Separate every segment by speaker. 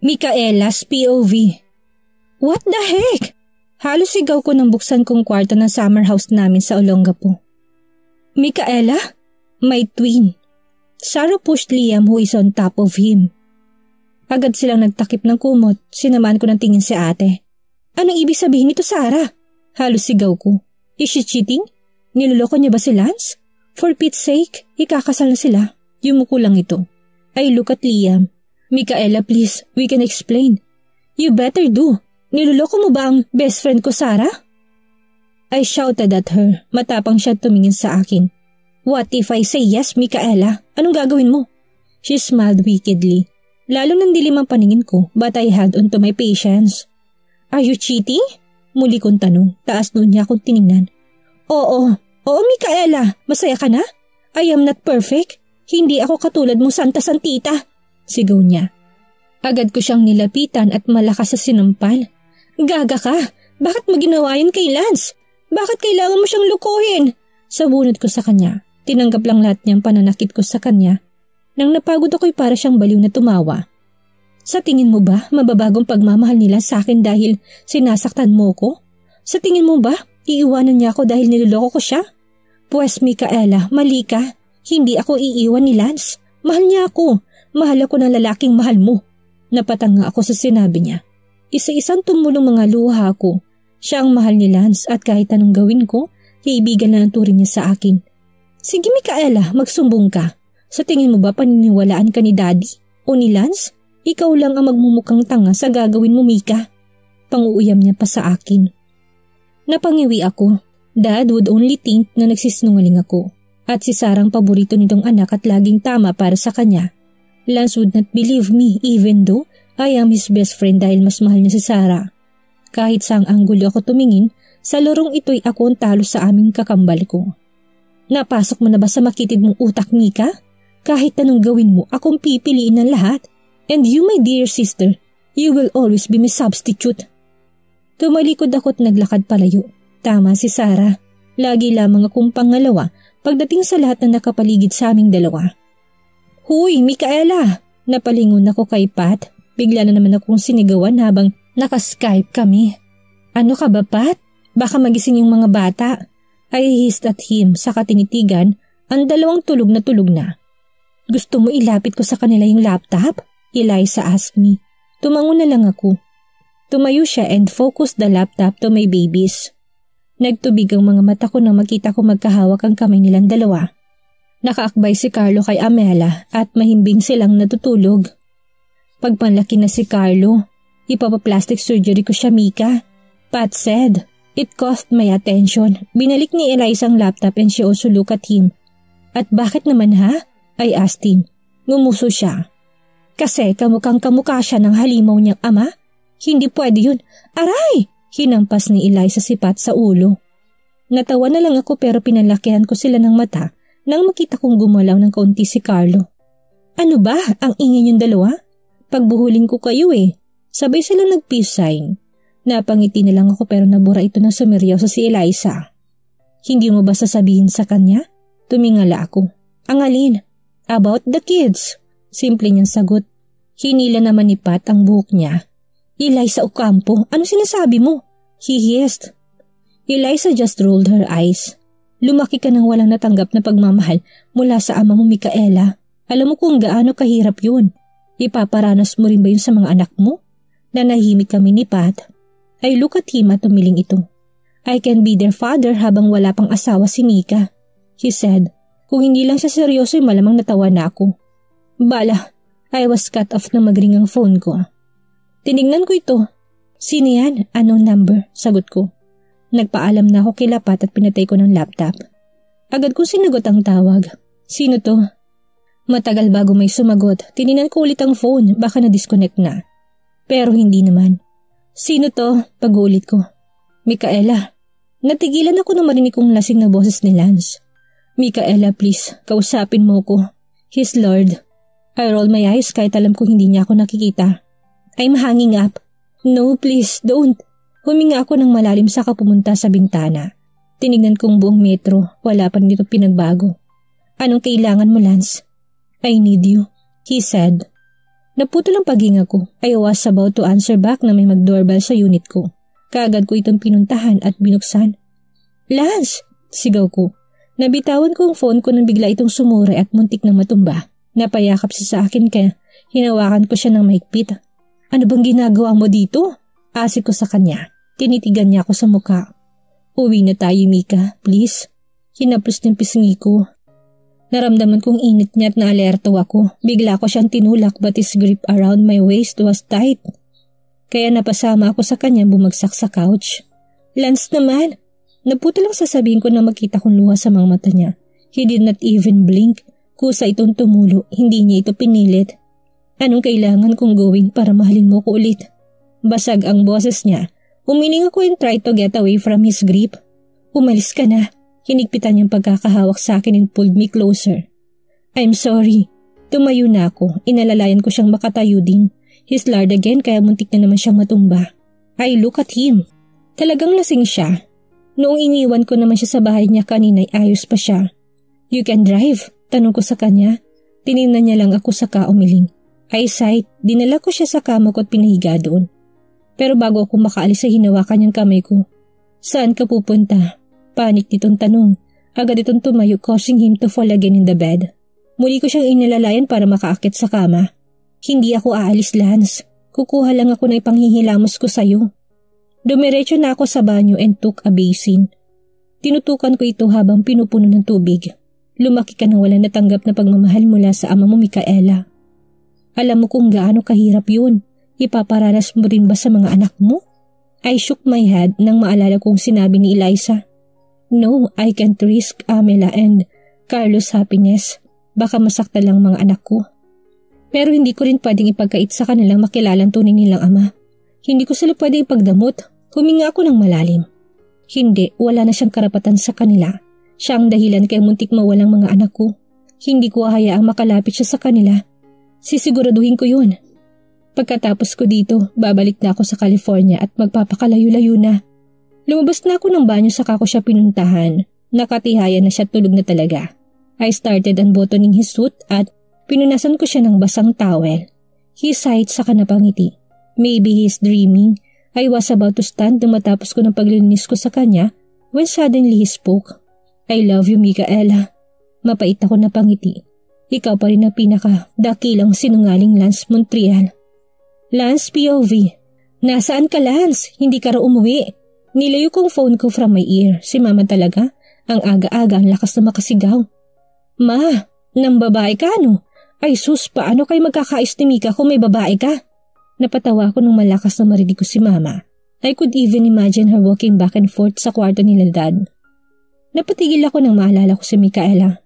Speaker 1: Micaela's POV. What the heck? Halos sigaw ko nang buksan kong kwarto ng summer house namin sa Olongapo. Micaela? My twin. Sarah pushed Liam who is on top of him. Agad silang nagtakip ng kumot, sinamaan ko ng tingin si ate. Anong ibig sabihin nito, Sarah? Halos sigaw ko. Is she cheating? Niloloko niya ba si Lance? For Pete's sake, ikakasal na sila. Yumuko lang ito. I look at Liam. Micaela, please, we can explain. You better do. Niloloko mo ba ang best friend ko, Sarah? I shouted at her. Matapang siya tumingin sa akin. What if I say yes, Micaela? Anong gagawin mo? She smiled wickedly. Lalo nang dilim ang paningin ko, but I held on to my patience. Are you cheating? Muli kong tanong. Taas noon niya akong tiningnan. Oo, Micaela. Masaya ka na? I am not perfect. Hindi ako katulad mo, Santa Santita. Sigaw niya. Agad ko siyang nilapitan at malakas sa sinampal. Gaga ka! Bakit mo ginawa yun kay Lance? Bakit kailangan mo siyang lukuhin? Sabunod ko sa kanya. Tinanggap lang lahat niyang pananakit ko sa kanya. Nang napagod ako'y para siyang baliw na tumawa. Sa tingin mo ba mababagong pagmamahal nila sa akin dahil sinasaktan mo ko? Sa tingin mo ba iiwanan niya ako dahil niloloko ko siya? Pues Micaela, mali ka. Hindi ako iiwan ni Lance. Mahal niya ako. Mahal ako ng lalaking mahal mo. Napatanga ako sa sinabi niya. Isa-isang tumulong mga luha ko. Siya ang mahal ni Lance at kahit anong gawin ko, kaibigan na ang turing niya sa akin. Sige Micaela, magsumbong ka. Sa tingin mo ba paniniwalaan ka ni Daddy o ni Lance? Ikaw lang ang magmumukhang tanga sa gagawin mo, Mika. Panguuyam niya pa sa akin. Napangiwi ako. Dad would only think na nagsisinungaling ako. At si Sarang paborito nitong anak at laging tama para sa kanya. Lance would not believe me even though I am his best friend dahil mas mahal niya si Sarah. Kahit saang anggulo ako tumingin, sa lorong ito'y ako ang talo sa aming kakambal ko. Napasok mo na ba sa makitid mong utak, Mika? Kahit anong gawin mo, akong pipiliin ng lahat. And you, my dear sister, you will always be my substitute. Tumalikod ako't naglakad palayo. Tama si Sarah. Lagi lamang akong pangalawa pagdating sa lahat na nakapaligid sa aming dalawa. Huy, Micaela! Napalingon ako kay Pat. Bigla na naman akong sinigawan habang naka-Skype kami. Ano ka ba, Pat? Baka magising yung mga bata. I hissed at him sa katinitigan, ang dalawang tulog na. Gusto mo ilapit ko sa kanila yung laptop? Eliza asked me. Tumango na lang ako. Tumayo siya and focused the laptop to my babies. Nagtubig ang mga mata ko nang makita ko magkahawak ang kamay nilang dalawa. Nakaakbay si Carlo kay Amela at mahimbing silang natutulog. Pagpanlaki na si Carlo, ipapaplastic surgery ko siya, Mika. Pat said, it cost my attention. Binalik ni Eliza ang laptop and she also looked at him. At bakit naman ha? I asked him. Ngumuso siya. Kasi kamukhang kamukha siya ng halimaw niyang ama. Hindi pwede yun. Aray! Hinampas ni Eliza si Pat sa ulo. Natawa na lang ako pero pinalakihan ko sila ng mata nang makita kong gumalaw ng kaunti si Carlo. Ano ba? Ang ingay niyong dalawa? Pagbuhulin ko kayo eh. Sabay silang nag-peace sign. Napangiti na lang ako pero nabura ito ng sumiryaw sa si Eliza. Hindi mo ba sasabihin sa kanya? Tumingala ako. Ang alin? About the kids. Simple niyang sagot. Hinila naman ni Pat ang buhok niya. Eliza Ocampo, ano sinasabi mo? He hissed. Eliza just rolled her eyes. Lumaki ka nang walang natanggap na pagmamahal mula sa ama mo, Micaela. Alam mo kung gaano kahirap yun. Ipaparanas mo rin ba yun sa mga anak mo? Nanahimik kami ni Pat. I look at him at tumiling ito. I can be their father habang wala pang asawa si Mika. He said. Kung hindi lang siya seryoso, malamang natawa na ako. Bala, I was cut off na magring ang phone ko. Tinignan ko ito. Sino yan? Anong number? Sagot ko. Nagpaalam na ako kila Pat at pinatay ko ng laptop. Agad ko sinagot ang tawag. Sino to? Matagal bago may sumagot. Tininan ko ulit ang phone, baka na-disconnect na. Pero hindi naman. Sino to? Pag-ulit ko. Micaela. Natigilan ako nang marinig kong lasing na boses ni Lance. Micaela, please, kausapin mo ko. His Lord. I roll my eyes kahit alam ko hindi niya ako nakikita. I'm hanging up. No, please, don't. Huminga ako ng malalim saka pumunta sa bintana. Tinignan kong buong metro, wala pa rin dito pinagbago. Anong kailangan mo, Lance? I need you, he said. Naputol ang paghinga ko. I was about to answer back na may mag-doorbell sa unit ko. Kaagad ko itong pinuntahan at binuksan. Lance! Sigaw ko. Nabitawan ko ang phone ko nang bigla itong sumure at muntik na matumba. Napayakap siya sa akin kaya hinawakan ko siya ng mahigpit. Ano bang ginagawa mo dito? Asik ko sa kanya. Tinitigan niya ako sa muka. Uwi na tayo, Mika, please. Hinaplos ng pisngi ko. Naramdaman kong init niya at naalerto ako. Bigla ko siyang tinulak but his grip around my waist was tight. Kaya napasama ako sa kanya bumagsak sa couch. Lance naman! Naputo lang sasabihin ko na makita kong luha sa mga mata niya. He did not even blink. Kusa itong tumulo, hindi niya ito pinilit. Anong kailangan kong gawin para mahalin mo ko ulit? Basag ang boses niya. Umiling ako and tried to get away from his grip. Umalis ka na. Hinigpitan niyang pagkakahawak sa akin and pulled me closer. I'm sorry. Tumayo na ako. Inalalayan ko siyang makatayo din. He's lard again kaya muntik na naman siyang matumba. I look at him. Talagang lasing siya. Noong iniwan ko naman siya sa bahay niya kanina ay ayos pa siya. You can drive? Tanong ko sa kanya. Tinignan niya lang ako saka umiling. I sighed. Dinala ko siya sa kama ko at pinahiga doon. Pero bago ako makaalis ay hinawakan niyang kamay ko. Saan ka pupunta? Panik nitong tanong. Agad itong tumayo causing him to fall again in the bed. Muli ko siyang inilalayan para makaakit sa kama. Hindi ako aalis, Lance. Kukuha lang ako ng ipanghihilamos ko sa'yo. Dumiretso na ako sa banyo and took a basin. Tinutukan ko ito habang pinupuno ng tubig. Lumaki ka nang wala natanggap na pagmamahal mula sa ama mo, Micaela. Alam mo kung gaano kahirap yun. Ipaparanas mo rin ba sa mga anak mo? I shook my head nang maalala kong sinabi ni Eliza. No, I can't risk Amela and Carlos' happiness. Baka masaktan lang mga anak ko. Pero hindi ko rin pwedeng ipagkait sa kanilang makilalang tunay nilang ama. Hindi ko sila pwedeng ipagdamot. Huminga ako ng malalim. Hindi, wala na siyang karapatan sa kanila. Siya ang dahilan kaya muntik mawalang mga anak ko. Hindi ko hayaang makalapit siya sa kanila. Sisiguraduhin ko yun. Pagkatapos ko dito, babalik na ako sa California at magpapakalayo-layo na. Lumabas na ako ng banyo saka ko siya pinuntahan. Nakatihayan na siya, tulog na talaga. I started unbuttoning his suit at pinunasan ko siya ng basang towel. He sighed saka napangiti. Maybe he's dreaming. I was about to stand nang matapos ko ng paglilinis ko sa kanya when suddenly he spoke. I love you, Micaela. Mapait ako napangiti. Ikaw pa rin ang pinaka-dakilang sinungaling Lance Montreal. Lance POV. Nasaan ka, Lance? Hindi ka raw umuwi. Nilayo kong phone ko from my ear. Si mama talaga. Ang aga-aga ang lakas na makasigaw. Ma, nang babae ka no? Ay sus, paano kayo magkakais ni Mika kung may babae ka? Napatawa ako nung malakas na marinig ko si mama. I could even imagine her walking back and forth sa kwarto nila dad. Napatigil ako nang maalala ko si Micaela.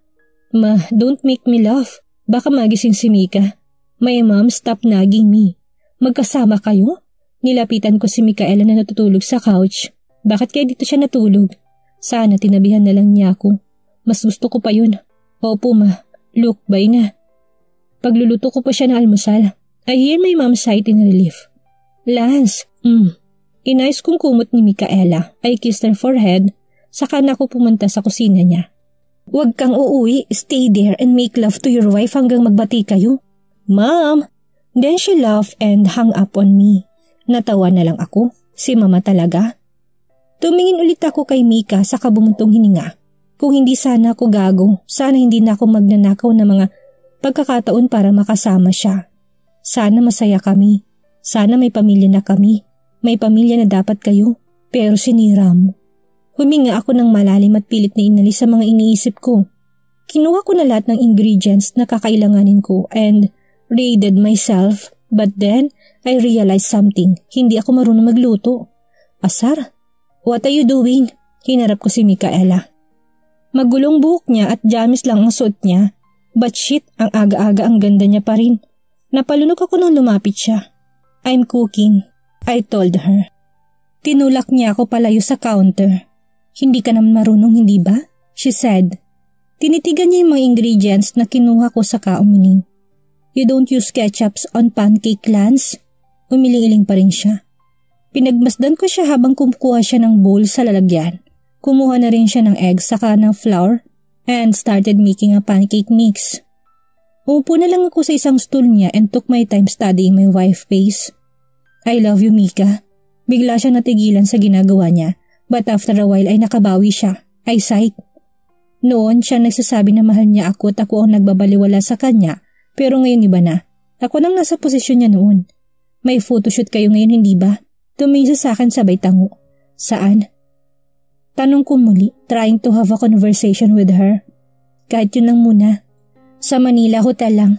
Speaker 1: Ma, don't make me laugh. Baka magising si Mika. My mom, stop nagging me. Magkasama kayo? Nilapitan ko si Micaela na natutulog sa couch. Bakit kaya dito siya natulog? Sana tinabihan na lang niya ako. Mas gusto ko pa yun. Opo ma, look, bye na. Pagluluto ko pa siya ng almusal. I hear my mom sigh in relief. Lance, inayos kong kumot ni Micaela. I kissed her forehead, saka na ako pumunta sa kusina niya. Huwag kang uuwi, stay there and make love to your wife hanggang magbati kayo. Mom! Then she laughed and hung up on me. Natawa na lang ako. Si mama talaga. Tumingin ulit ako kay Mika sa kabumuntong hininga. Kung hindi sana ako gago, sana hindi na ako magnanakaw ng mga pagkakataon para makasama siya. Sana masaya kami. Sana may pamilya na kami. May pamilya na dapat kayo. Pero sinira mo. Huminga ako ng malalim at pilit na inalis sa mga iniisip ko. Kinuha ko na lahat ng ingredients na kakailanganin ko and raided myself. But then, I realized something. Hindi ako marunong magluto. Asar, what are you doing? Hinarap ko si Micaela. Magulong buhok niya at jamis lang ang suot niya. But shit, ang aga-aga ang ganda niya pa rin. Napalunok ako nang lumapit siya. I'm cooking, I told her. Tinulak niya ako palayo sa counter. Hindi ka naman marunong, hindi ba? She said. Tinitigan niya yung mga ingredients na kinuha ko sa kaumiling. You don't use ketchups on pancake, Lance? Umiling-iling pa rin siya. Pinagmasdan ko siya habang kumukuha siya ng bowl sa lalagyan. Kumuha na rin siya ng eggs saka ng flour and started making a pancake mix. Umupo na lang ako sa isang stool niya and took my time studying my wife's face. I love you, Mika. Bigla siya natigilan sa ginagawa niya, but after a while ay nakabawi siya. I sighed. Noon siya nagsasabi na mahal niya ako at ako ang nagbabaliwala sa kanya, pero ngayon iba na. Ako nang nasa posisyon niya noon. May photoshoot kayo ngayon, hindi ba? Tumingin sa akin sabay tango. Saan? Tanong ko muli, trying to have a conversation with her. Kahit yun lang muna. Sa Manila hotel lang.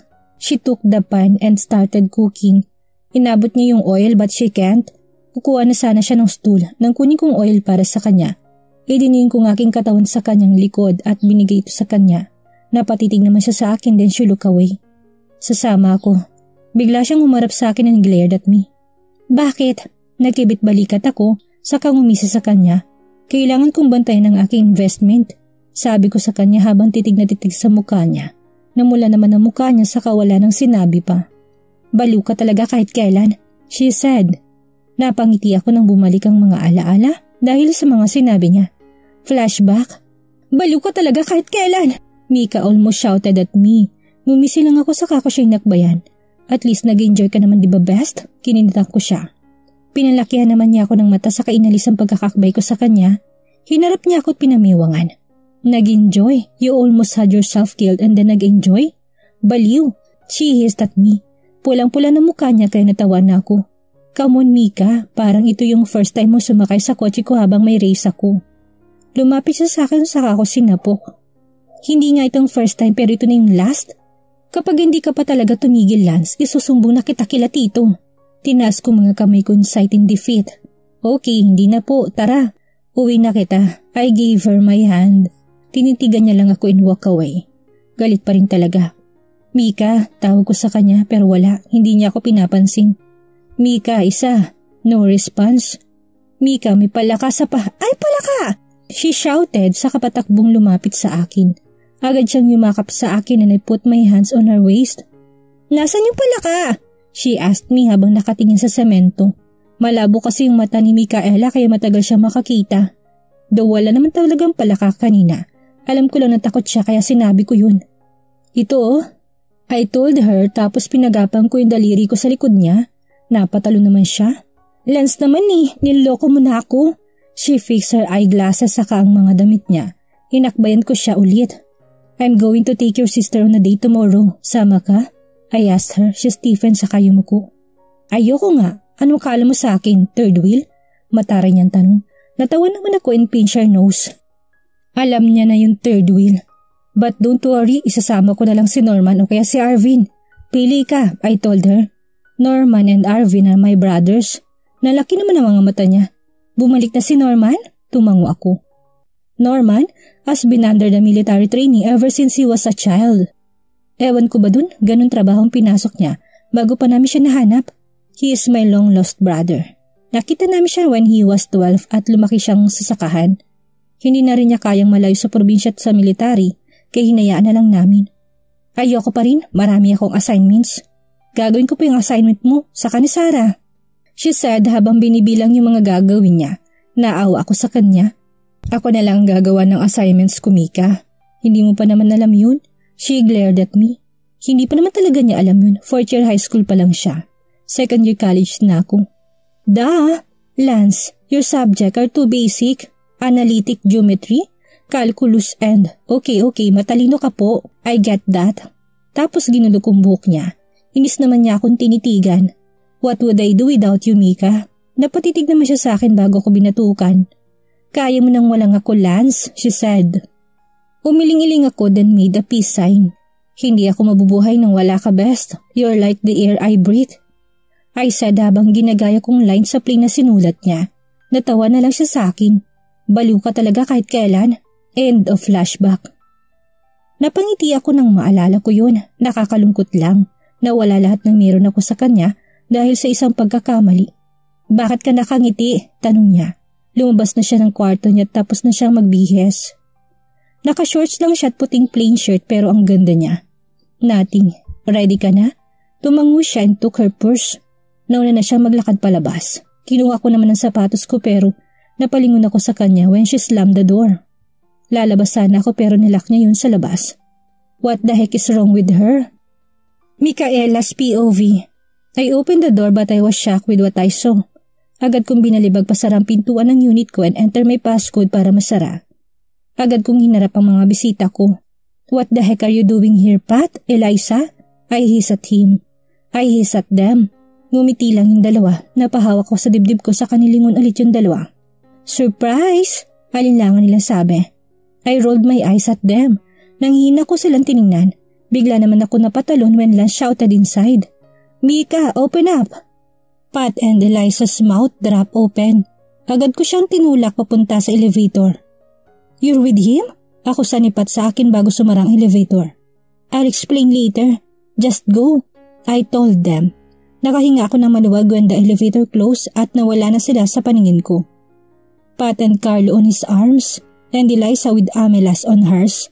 Speaker 1: She took the pan and started cooking. Inabot niya yung oil but she can't. Kukuha na sana siya ng stool nang kunin kong oil para sa kanya. Idiniin ko ng aking katawan sa kanyang likod at binigay ito sa kanya. Napatitig naman siya sa akin then she look away. Sasama ako. Bigla siyang umarap sa akin and glared at me. Bakit? Nagkibit balikat ako, saka ngumisi sa kanya. Kailangan kong bantayan ang aking investment. Sabi ko sa kanya habang titig na titig sa mukha niya. Namula naman ang mukha niya saka wala nang sinabi pa. Baliw ka talaga kahit kailan, she said. Napangiti ako nang bumalik ang mga alaala dahil sa mga sinabi niya. Flashback? Baliw ka talaga kahit kailan! Mika almost shouted at me. Ngumisi lang ako saka ko siya inakbayan. At least nag-enjoy ka naman, di ba best? Kininitan ko siya. Pinalakihan naman niya ako ng mata sa inalis ang pagkakakbay ko sa kanya. Hinarap niya ako at pinamiwangan. Nag-enjoy? You almost had yourself killed and then nag-enjoy? Baliw! She hissed at me. Pulang-pula na mukha niya kaya natawa na ako. Come on, Mika, parang ito yung first time mo sumakay sa kotse ko habang may race ako. Lumapit siya sa akin saka ako sinapok. Hindi nga itong first time pero ito na yung last. Kapag hindi ka pa talaga tumigil, Lance, isusumbong na kita kila Tito. Tinaas ko mga kamay ko in sight in defeat. Okay, hindi na po, tara. Uwi na kita. I gave her my hand. Tinitigan niya lang ako and walk away. Galit pa rin talaga. Mika, tawag ko sa kanya pero wala, hindi niya ako pinapansin. Mika, isa. No response. Mika, may palaka sa Ay, palaka! She shouted sa kapatakbong lumapit sa akin. Agad siyang yumakap sa akin and I put my hands on her waist. Nasaan yung palaka? She asked me habang nakatingin sa semento. Malabo kasi yung mata ni Mikaela kaya matagal siya makakita. Though wala naman talagang palaka kanina. Alam ko lang natakot siya kaya sinabi ko yun. Ito oh. I told her tapos pinagapang ko yung daliri ko sa likod niya. Napatalo naman siya. Lance naman niloloko mo na ako. She fixed her eyeglasses saka ang mga damit niya. Hinakbayan ko siya ulit. I'm going to take your sister on a date tomorrow. Sama ka? I asked her. She stiffened saka yumuko. Ayoko nga. Anong kala mo sa akin? Third wheel? Mataray niyang tanong. Natawa naman ako and pinched her nose. Alam niya na yung third wheel. But don't worry, isasama ko na lang si Norman o kaya si Arvin. Pili ka, I told her. Norman and Arvin are my brothers. Nalaki naman ang mga mata niya. Bumalik na si Norman? Tumango ako. Norman has been under the military training ever since he was a child. Ewan ko ba dun, ganun trabahong pinasok niya bago pa namin siya nahanap. He is my long lost brother. Nakita namin siya when he was 12 at lumaki siyang sasakahan. Hindi na rin niya kayang malayo sa probinsya at sa military kaya hinayaan na lang namin. Ayoko pa rin, marami akong assignments. Gagawin ko pa yung assignment mo, saka ni Sarah. She said habang binibilang yung mga gagawin niya. Naawa ako sa kanya. Ako na lang ang gagawa ng assignments ko, Mika. Hindi mo pa naman alam yun? She glared at me. Hindi pa naman talaga niya alam yun. 4th year high school pa lang siya. 2nd year college na ako. Lance, your subject are too basic. Analytic geometry, calculus and... Okay, matalino ka po. I get that. Tapos ginulo kong buhok niya. Inis naman niya akong tinitigan. What would I do without you, Mika? Napatitig naman siya sa akin bago ko binatukan. Kaya mo nang walang ako, Lance, she said. Umiling-iling ako then made a peace sign. Hindi ako mabubuhay nang wala ka, best. You're like the air I breathe. I said habang ginagaya kong line sa plane na sinulat niya. Natawa na lang siya sa akin. Baliw ka talaga kahit kailan. End of flashback. Napangiti ako nang maalala ko yun. Nakakalungkot lang. Nawala lahat ng meron ako sa kanya dahil sa isang pagkakamali. Bakit ka nakangiti? Tanong niya. Lumabas na siya ng kwarto niya tapos na siyang magbihes. Naka-shorts lang siya at puting plain shirt pero ang ganda niya. Nothing. Ready ka na? Tumango siya and took her purse. Nauna na siya maglakad palabas. Kinuha ko naman ang sapatos ko pero napalingon ako sa kanya when she slammed the door. Lalabas sana ako pero nilak niya yun sa labas. What the heck is wrong with her? Micaela's POV. I opened the door but I was shocked with what I saw. Agad kong binalibag pasarang pintuan ng unit ko and enter my passcode para masara. Agad kong hinarap ang mga bisita ko. What the heck are you doing here, Pat? Eliza? I hiss at him. I hiss at them. Ngumiti lang yung dalawa. Napahawak ko sa dibdib ko sa kanilingon ulit yung dalawa. Surprise! Alinlangan nila sabi. I rolled my eyes at them. Nanghina ko silang tiningnan. Bigla naman ako napatalon when Lance shouted inside. Mika, open up! Pat and Eliza's mouth drop open. Agad ko siyang tinulak papunta sa elevator. You're with him? Ako sanipat sa akin bago sumarang elevator. I'll explain later. Just go. I told them. Nakahinga ako ng maluwag when the elevator closed at nawala na sila sa paningin ko. Pat and Carlo on his arms and Eliza with Amelas on hers.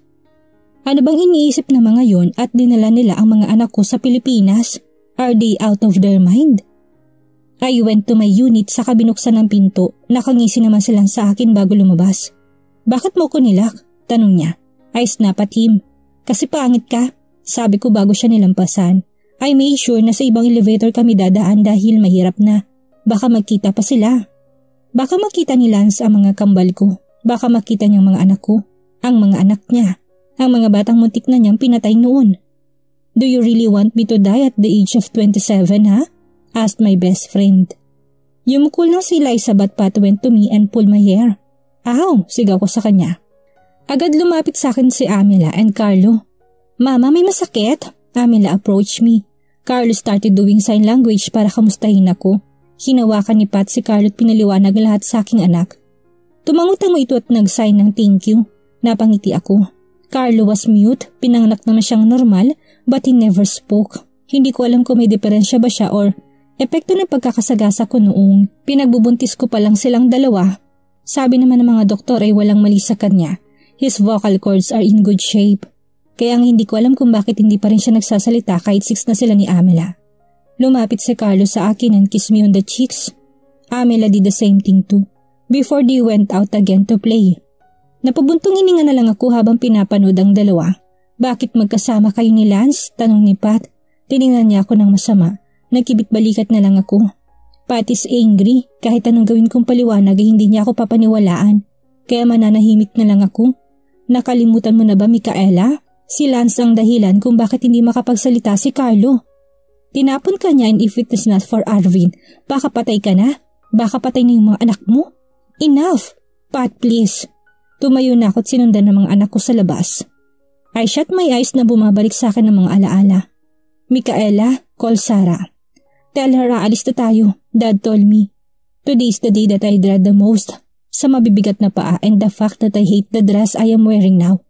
Speaker 1: Ano bang iniisip ng mga yon at dinala nila ang mga anak ko sa Pilipinas? Are they out of their mind? I went to my unit sa kabinuksan ng pinto. Nakangisi naman silang sa akin bago lumabas. Bakit mo ko nilak? Tanong niya. I snap at him. Kasi pangit ka. Sabi ko bago siya nilampasan. I made sure na sa ibang elevator kami dadaan dahil mahirap na. Baka magkita pa sila. Baka makita ni Lance ang mga kambal ko. Baka makita niyang mga anak ko. Ang mga anak niya. Ang mga batang muntik na niyang pinatay noon. Do you really want me to die at the age of 27, ha? Asked my best friend. Yumukol ng si Eliza but Pat went to me and pulled my hair. Aw! Sigaw ko sa kanya. Agad lumapit sa akin si Amela and Carlo. Mama, may masakit? Amela approached me. Carlo started doing sign language para kamustahin ako. Hinawakan ni Pat si Carlo at pinaliwanag lahat sa aking anak. Tumangutango ito at nag-sign ng thank you. Napangiti ako. Carlo was mute, pinanganak naman siyang normal, but he never spoke. Hindi ko alam kung may diferensya ba siya or epekto ng pagkakasagasa ko noong pinagbubuntis ko pa lang silang dalawa. Sabi naman ng mga doktor ay walang mali sa kanya. His vocal cords are in good shape. Kaya ang hindi ko alam kung bakit hindi pa rin siya nagsasalita kahit 6 na sila ni Amela. Lumapit si Carlo sa akin and kissed me on the cheeks. Amela did the same thing too, before they went out again to play. Napabuntong hininga na lang ako habang pinapanood ang dalawa. Bakit magkasama kayo ni Lance? Tanong ni Pat. Tiningnan niya ako ng masama. Nagkibit-balikat na lang ako. Pat is angry. Kahit anong gawin kong paliwanag ay hindi niya ako papaniwalaan. Kaya mananahimik na lang ako. Nakalimutan mo na ba, Micaela? Si Lance ang dahilan kung bakit hindi makapagsalita si Carlo. Tinapon ka niya and if it is not for Arvin, baka patay ka na? Baka patay na yung mga anak mo? Enough! Pat, please. Tumayo na ako at sinundan ng mga anak ko sa labas. I shut my eyes na bumabalik sa akin ng mga alaala. Micaela, call Sarah. Tell her aalis na tayo, Dad told me. Today is the day that I dread the most. Sa mabibigat na paa and the fact that I hate the dress I am wearing now.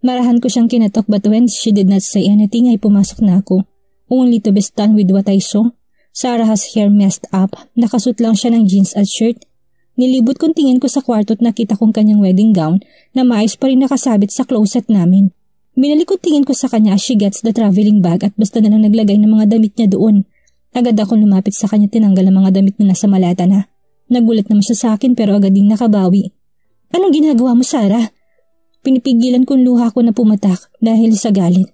Speaker 1: Marahan ko siyang kinatok but when she did not say anything ay pumasok na ako. Only to be stunned with what I saw. Sarah has hair messed up. Nakasuot lang siya ng jeans at shirt. Nilibot kong tingin ko sa kwarto at nakita kong kanyang wedding gown na maayos pa rin nakasabit sa closet namin. Binalik kong tingin ko sa kanya as she gets the traveling bag at basta na lang naglagay ng mga damit niya doon. Agad akong lumapit sa kanya tinanggal ang mga damit na nasa malata na. Nagulat naman siya sa akin pero agad ding nakabawi. Anong ginagawa mo, Sarah? Pinipigilan kong luha ko na pumatak dahil sa galit.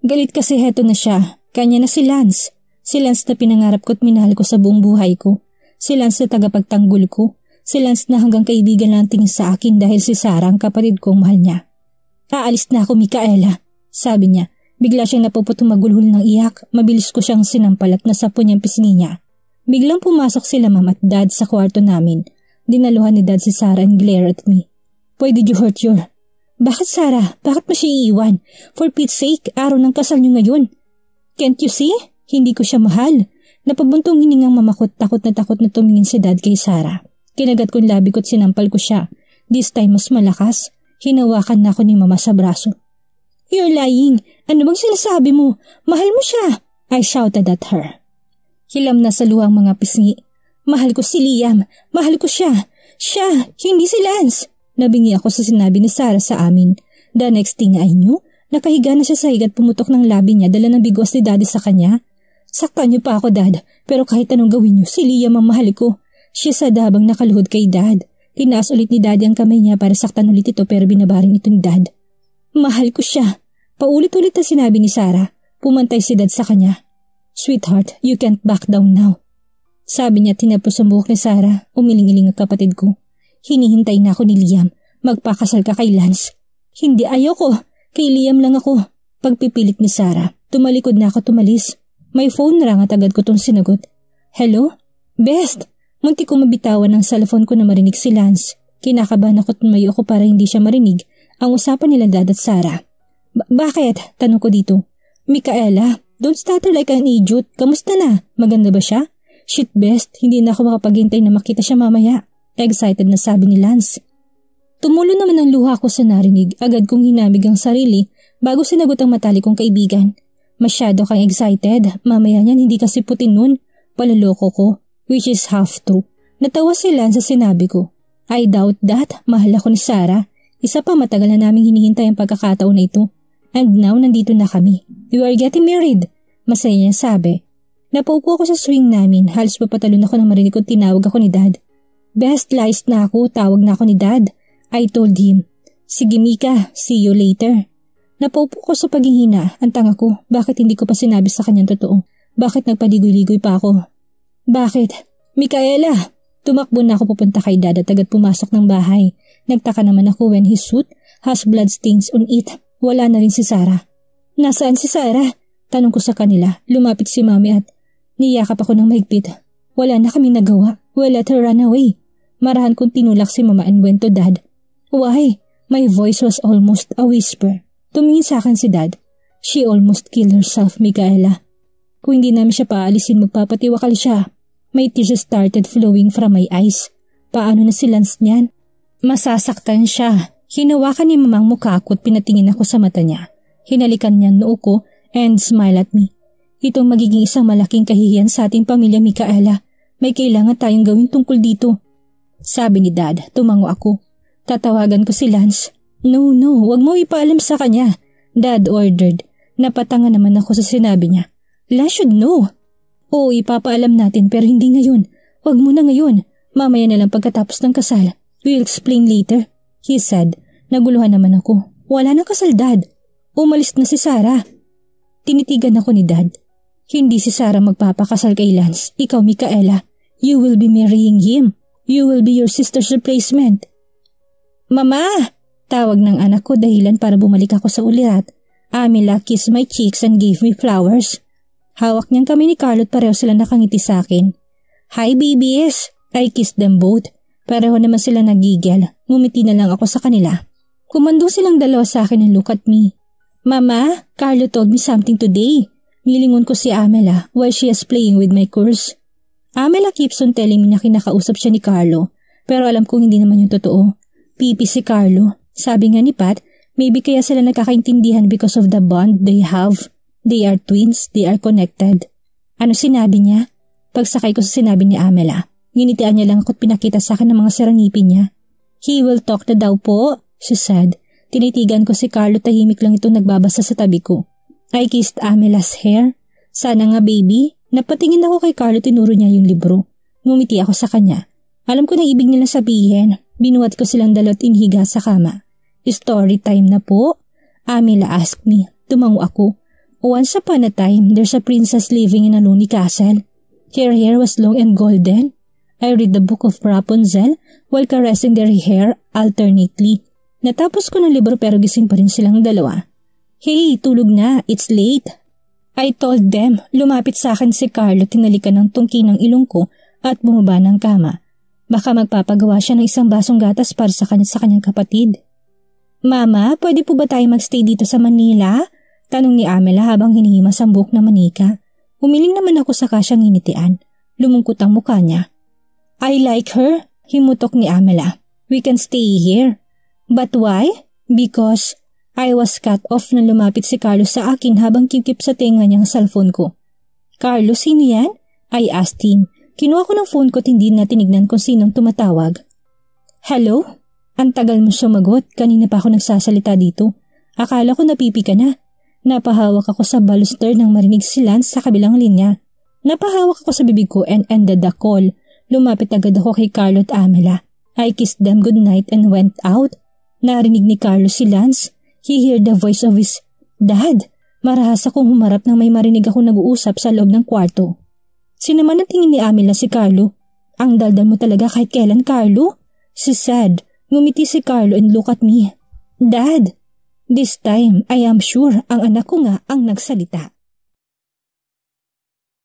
Speaker 1: Galit kasi heto na siya. Kanya na si Lance. Si Lance na pinangarap ko at minahal ko sa buong buhay ko. Si Lance na tagapagtanggol ko. Si Lance na hanggang kaibigan lang tingin sa akin dahil si Sarah ang kapatid kong mahal niya. Aalis na ako, Micaela, sabi niya. Bigla siyang napuputong magulhol ng iyak. Mabilis ko siyang sinampal at nasapo niyang pisngi niya. Biglang pumasok sila Mom at Dad sa kwarto namin. Dinaluhan ni Dad si Sarah and glare at me. Why did you hurt your... Bakit, Sarah? Bakit mo siya iiwan? For Pete's sake, araw ng kasal niyo ngayon. Can't you see? Hindi ko siya mahal. Napabuntong hiningang mamakot, takot na tumingin si Dad kay Sarah. Kinagat kong labi ko at sinampal ko siya. This time mas malakas. Hinawakan na ako ni Mama sa braso. You're lying. Ano bang sinasabi mo? Mahal mo siya. I shouted at her. Hilam na sa luhang mga pisngi. Mahal ko si Liam. Mahal ko siya. Siya, hindi si Lance. Nabingi ako sa sinabi ni Sarah sa amin. The next thing I knew, nakahiga na siya sa higa at pumutok ng labi niya dala ng bigwas ni Daddy sa kanya. Saktan niyo pa ako, Dad. Pero kahit anong gawin niyo, si Liam ang mahal ko. Siya sa habang nakaluhod kay Dad. Tinaas ulit ni Daddy ang kamay niya para saktan ulit ito pero binabaring ito ni Dad. Mahal ko siya. Paulit-ulit na sinabi ni Sarah. Pumantay si Dad sa kanya. "Sweetheart, you can't back down now." Sabi niya tinapos ang buhok ni Sarah. Umiling-iling ang kapatid ko. "Hinihintay na ako ni Liam. Magpakasal ka kay Lance." "Hindi, ayoko. Kay Liam lang ako." Pagpipilit ni Sarah. Tumalikod na ako tumalis. May phone rang at agad ko tong sinagot. "Hello? Best!" Munti ko mabitawan ang cellphone ko na marinig si Lance. Kinakabahan ako at tumayo ako para hindi siya marinig ang usapan nila Dad at Sarah. Bakit? Tanong ko dito. "Micaela, don't stutter like an idiot. Kamusta na? Maganda ba siya?" "Shit, Best. Hindi na ako makapaghintay na makita siya mamaya." Excited na sabi ni Lance. Tumulo naman ang luha ko sa narinig. Agad kong hinamig ang sarili bago sinagot ang matalik kong kaibigan. "Masyado kang excited. Mamaya niyan hindi kasi puti nun. Paluloko ko." Which is half true. Natawa si Lance sa sinabi ko. "I doubt that. Mahal ako ni Sarah. Isa pa matagal na naming hinihintay ang pagkakataon na ito. And now nandito na kami. We are getting married." Masaya niya sabi. Napaupo ako sa swing namin. Halos papatalon ako nang marinig kong tinawag ako ni Dad. "Best, lies na ako. Tawag na ako ni Dad." I told him. "Sige Mika, see you later." Napaupo ko sa paghihina. Ang tanga ko, bakit hindi ko pa sinabi sa kanyang totoo? Bakit nagpaligoy-ligoy pa ako? "Bakit?" "Micaela!" Tumakbo na ako pupunta kay Dad at agad pumasok ng bahay. Nagtaka naman ako when his suit has blood stains on it. Wala na rin si Sarah. "Nasaan si Sarah?" Tanong ko sa kanila. Lumapit si Mami at niyakap ako ng mahigpit. Wala na kami nagawa. We'll let her run away. Marahan kong tinulak si Mama and went to Dad. "Why?" My voice was almost a whisper. Tumingin sa akin si Dad. "She almost killed herself, Micaela. Kung hindi namin siya paalisin, magpapatiwakal siya." My tears started flowing from my eyes. Paano na si Lance niyan? Masasaktan siya. Hinawakan ni Mamang mukha ko at pinatingin ako sa mata niya. Hinalikan niya ang noo ko and smiled at me. "Itong magiging isang malaking kahihiyan sa ating pamilya, Micaela. May kailangan tayong gawin tungkol dito." Sabi ni Dad. Tumango ako. Tatawagan ko si Lance. No, wag mo ipaalam sa kanya." Dad ordered. Napatanga naman ako sa sinabi niya. "Lance should know." "Oo, ipapaalam natin pero hindi ngayon. Wag mo na ngayon. Mamaya na lang pagkatapos ng kasal. We'll explain later," he said. Naguluhan naman ako. "Wala nang kasal, Dad. Umalis na si Sarah." Tinitigan ako ni Dad. "Hindi si Sarah magpapakasal kay Lance. Ikaw, Micaela. You will be marrying him. You will be your sister's replacement." "Mama!" Tawag ng anak ko dahilan para bumalik ako sa ulirat. Amela kissed my cheeks and gave me flowers. Hawak niyang kami ni Carlo at pareho sila nakangiti sa akin. "Hi babies!" I kissed them both. Pareho naman sila nagigil. Ngumiti na lang ako sa kanila. Kumandong silang dalawa sa akin and look at me. "Mama, Carlo told me something today." Nilingon ko si Amela while she is playing with my course. Amela keeps on telling me na kinakausap siya ni Carlo. Pero alam kong hindi naman yung totoo. Pipi si Carlo. Sabi nga ni Pat, maybe kaya sila nagkakaintindihan because of the bond they have. They are twins, they are connected. Ano sinabi niya? Pagsakay ko sa sinabi ni Amela. Nginitian niya lang ako't pinakita sa akin ng mga sarangipin niya. "He will talk na daw po," she said. Tinitigan ko si Carlo, tahimik lang ito nagbabasa sa tabi ko. I kissed Amela's hair. "Sana nga baby." Napatingin ako kay Carlo, tinuro niya yung libro. Ngumiti ako sa kanya. Alam ko na ibig nila sabihin. Binuhat ko silang dalawat inhiga sa kama. "Story time na po?" Amela asked me. Tumango ako. "Once upon a time, there's a princess living in a lonely castle. Her hair was long and golden. I read the book of Rapunzel while caressing their hair alternately." Natapos ko ng libro pero gising pa rin silang dalawa. "Hey, tulog na. It's late." I told them. Lumapit sa akin si Carlo, tinalikan ng tungki ng ilong ko at bumaba ng kama. Baka magpapagawa siya ng isang basong gatas para sa kanyang kapatid. "Mama, pwede po ba tayo magstay dito sa Manila?" Tanong ni Amela habang hinihimas ang buhok na manika. Umiling naman ako sa kasyang initian. Lumungkot ang mukha niya. "I like her," himutok ni Amela. "We can stay here." "But why?" "Because..." I was cut off na lumapit si Carlos sa akin habang kikip sa tenga niya ang cellphone ko. "Carlos, sino yan?" I asked him. Kinuha ko ng phone ko at hindi na tinignan kung sinong tumatawag. "Hello?" Ang tagal mo sumagot. Kanina pa ako nagsasalita dito. Akala ko napipi ka na. Napahawak ako sa baluster nang marinig si Lance sa kabilang linya. Napahawak ako sa bibig ko and ended the call. Lumapit agad ako kay Carlo at Amela. I kissed them goodnight and went out. Narinig ni Carlo si Lance. He heard the voice of his dad. Marahas akong humarap nang may marinig ako nag-uusap sa loob ng kwarto. Sinaman ang tingin ni Amila si Carlo. Ang daldal mo talaga kahit kailan, Carlo? She said. Ngumiti si Carlo and look at me. Dad, this time I am sure ang anak ko nga ang nagsalita.